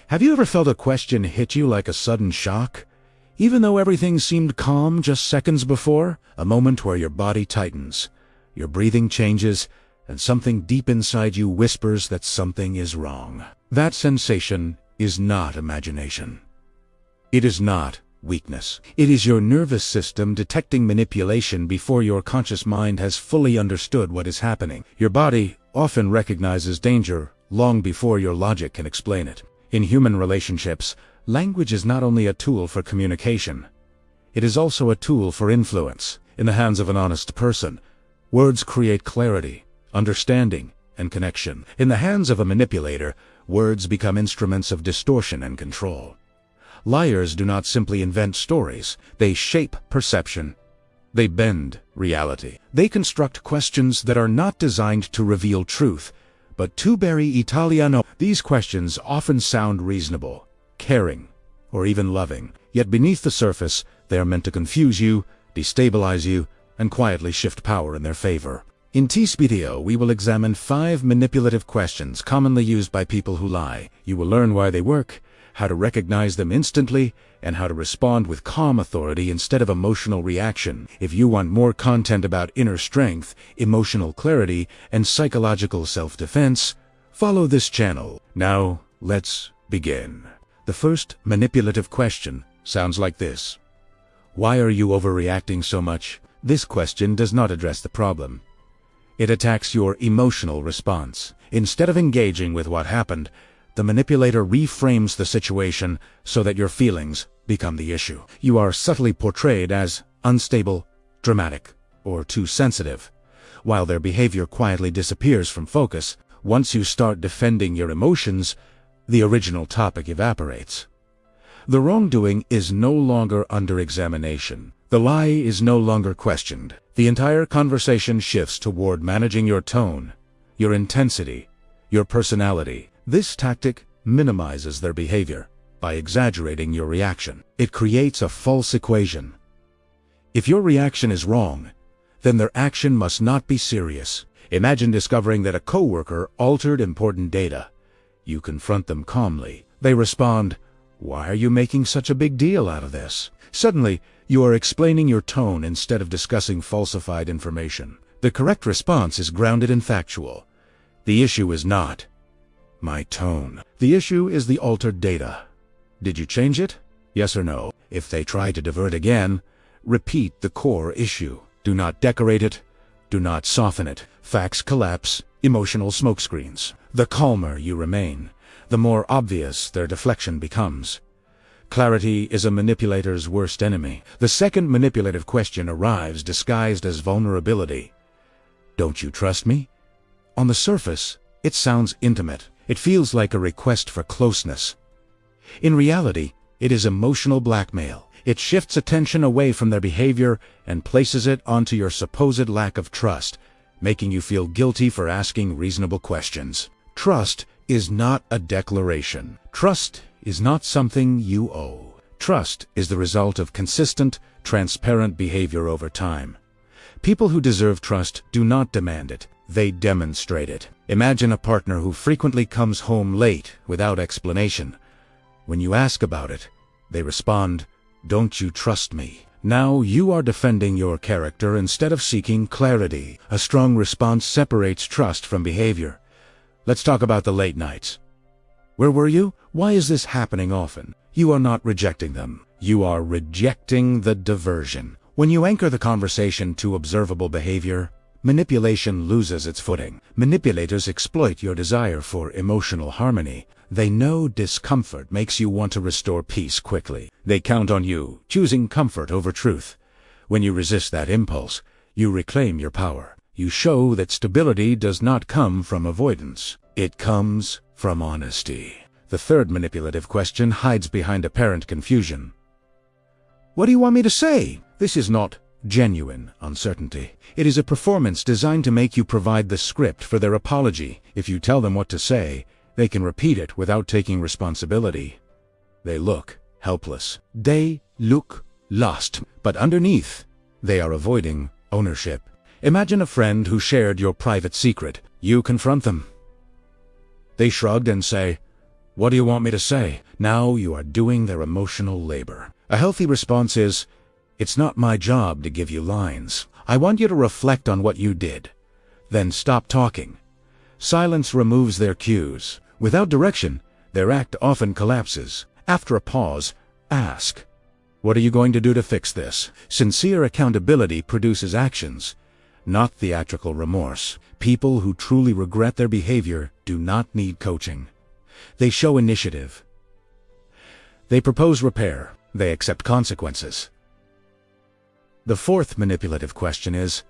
Have you ever felt a question hit you like a sudden shock? Even though everything seemed calm just seconds before, a moment where your body tightens, your breathing changes, and something deep inside you whispers that something is wrong. That sensation is not imagination. It is not weakness. It is your nervous system detecting manipulation before your conscious mind has fully understood what is happening. Your body often recognizes danger long before your logic can explain it. In human relationships, language is not only a tool for communication, it is also a tool for influence. In the hands of an honest person, words create clarity, understanding, and connection. In the hands of a manipulator, words become instruments of distortion and control. Liars do not simply invent stories, they shape perception. They bend reality. They construct questions that are not designed to reveal truth, but to bury Italiano. These questions often sound reasonable, caring, or even loving. Yet beneath the surface, they are meant to confuse you, destabilize you, and quietly shift power in their favor. In this video, we will examine 5 manipulative questions commonly used by people who lie. You will learn why they work, how to recognize them instantly, and how to respond with calm authority instead of emotional reaction. If you want more content about inner strength, emotional clarity, and psychological self-defense, follow this channel. Now, let's begin. The first manipulative question sounds like this. Why are you overreacting so much? This question does not address the problem. It attacks your emotional response. Instead of engaging with what happened, the manipulator reframes the situation so that your feelings become the issue. You are subtly portrayed as unstable, dramatic, or too sensitive, while their behavior quietly disappears from focus. Once you start defending your emotions, the original topic evaporates. The wrongdoing is no longer under examination. The lie is no longer questioned. The entire conversation shifts toward managing your tone, your intensity, your personality. This tactic minimizes their behavior by exaggerating your reaction. It creates a false equation. If your reaction is wrong, then their action must not be serious. Imagine discovering that a coworker altered important data. You confront them calmly. They respond, "Why are you making such a big deal out of this?" Suddenly, you are explaining your tone instead of discussing falsified information. The correct response is grounded and factual. The issue is not my tone. The issue is the altered data. Did you change it? Yes or no? If they try to divert again, repeat the core issue. Do not decorate it. Do not soften it. Facts collapse, emotional smokescreens. The calmer you remain, the more obvious their deflection becomes. Clarity is a manipulator's worst enemy. The second manipulative question arrives disguised as vulnerability. Don't you trust me? On the surface, it sounds intimate. It feels like a request for closeness. In reality, it is emotional blackmail. It shifts attention away from their behavior and places it onto your supposed lack of trust, making you feel guilty for asking reasonable questions. Trust is not a declaration. Trust is not something you owe. Trust is the result of consistent, transparent behavior over time. People who deserve trust do not demand it. They demonstrate it. Imagine a partner who frequently comes home late without explanation. When you ask about it, they respond, "Don't you trust me?" Now you are defending your character instead of seeking clarity. A strong response separates trust from behavior. Let's talk about the late nights. Where were you? Why is this happening often? You are not rejecting them. You are rejecting the diversion. When you anchor the conversation to observable behavior, manipulation loses its footing. Manipulators exploit your desire for emotional harmony. They know discomfort makes you want to restore peace quickly. They count on you, choosing comfort over truth. When you resist that impulse, you reclaim your power. You show that stability does not come from avoidance. It comes from honesty. The third manipulative question hides behind apparent confusion. What do you want me to say? This is not genuine uncertainty. It is a performance designed to make you provide the script for their apology. If you tell them what to say, they can repeat it without taking responsibility. They look helpless. They look lost. But underneath, they are avoiding ownership. Imagine a friend who shared your private secret. You confront them. They shrugged and say, What do you want me to say? Now you are doing their emotional labor. A healthy response is, it's not my job to give you lines. I want you to reflect on what you did. Then stop talking. Silence removes their cues. Without direction, their act often collapses. After a pause, ask, what are you going to do to fix this? Sincere accountability produces actions, not theatrical remorse. People who truly regret their behavior do not need coaching. They show initiative. They propose repair. They accept consequences. The fourth manipulative question is,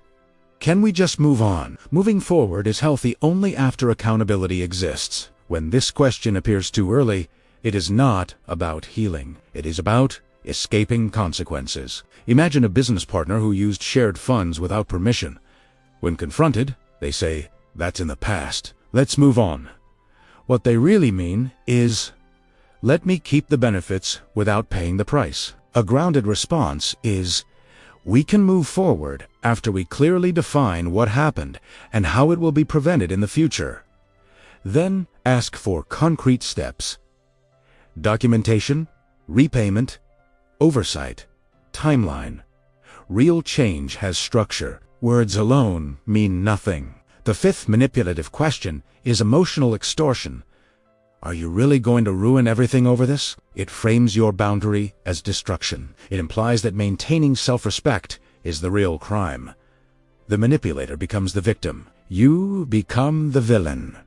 can we just move on? Moving forward is healthy only after accountability exists. When this question appears too early, it is not about healing. It is about escaping consequences. Imagine a business partner who used shared funds without permission. When confronted, they say, that's in the past. Let's move on. What they really mean is, let me keep the benefits without paying the price. A grounded response is, we can move forward after we clearly define what happened and how it will be prevented in the future. Then ask for concrete steps. Documentation, repayment, oversight, timeline. Real change has structure. Words alone mean nothing. The fifth manipulative question is emotional extortion. Are you really going to ruin everything over this? It frames your boundary as destruction. It implies that maintaining self-respect is the real crime. The manipulator becomes the victim. You become the villain.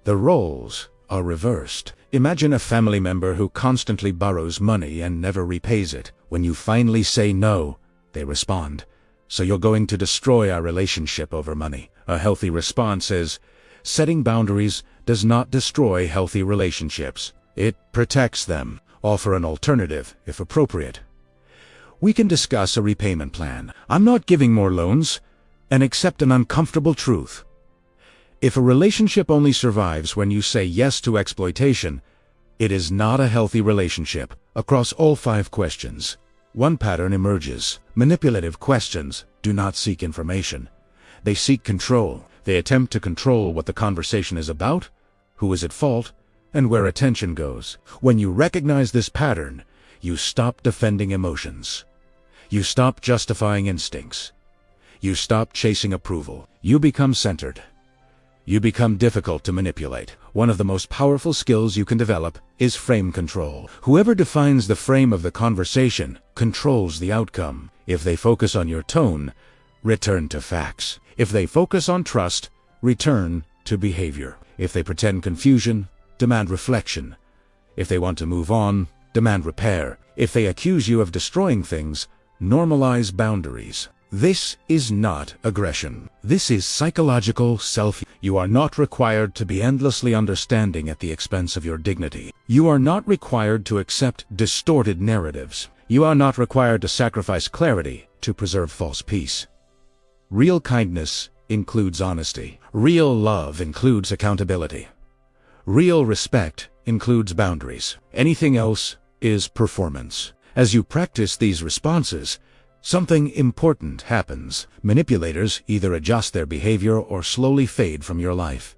The roles are reversed. Imagine a family member who constantly borrows money and never repays it. When you finally say no, they respond, so you're going to destroy our relationship over money. A healthy response is, setting boundaries does not destroy healthy relationships. It protects them. Offer an alternative, if appropriate. We can discuss a repayment plan. I'm not giving more loans, and accept an uncomfortable truth. If a relationship only survives when you say yes to exploitation, it is not a healthy relationship. Across all 5 questions, one pattern emerges. Manipulative questions do not seek information. They seek control. They attempt to control what the conversation is about, who is at fault, and where attention goes. When you recognize this pattern, you stop defending emotions. You stop justifying instincts. You stop chasing approval. You become centered. You become difficult to manipulate. One of the most powerful skills you can develop is frame control. Whoever defines the frame of the conversation controls the outcome. If they focus on your tone, return to facts. If they focus on trust, return to behavior. If they pretend confusion, demand reflection. If they want to move on, demand repair. If they accuse you of destroying things, normalize boundaries. This is not aggression. This is psychological self. You are not required to be endlessly understanding at the expense of your dignity. You are not required to accept distorted narratives. You are not required to sacrifice clarity to preserve false peace. Real kindness includes honesty. Real love includes accountability. Real respect includes boundaries. Anything else is performance. As you practice these responses, something important happens. Manipulators either adjust their behavior or slowly fade from your life.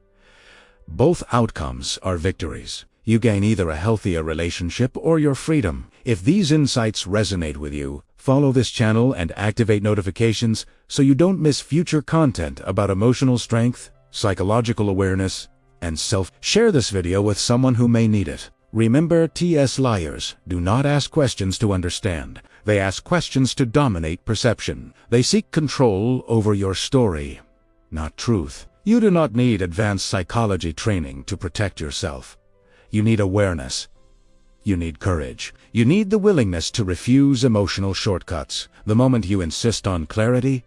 Both outcomes are victories. You gain either a healthier relationship or your freedom. If these insights resonate with you, follow this channel and activate notifications so you don't miss future content about emotional strength, psychological awareness, and Share this video with someone who may need it. Remember, TS liars do not ask questions to understand. They ask questions to dominate perception. They seek control over your story, not truth. You do not need advanced psychology training to protect yourself. You need awareness. You need courage. You need the willingness to refuse emotional shortcuts. The moment you insist on clarity,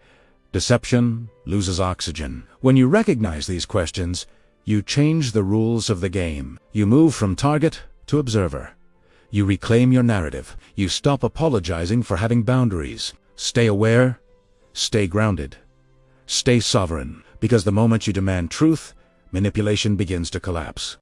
deception loses oxygen. When you recognize these questions, you change the rules of the game. You move from target to observer. You reclaim your narrative. You stop apologizing for having boundaries. Stay aware. Stay grounded. Stay sovereign. Because the moment you demand truth, manipulation begins to collapse.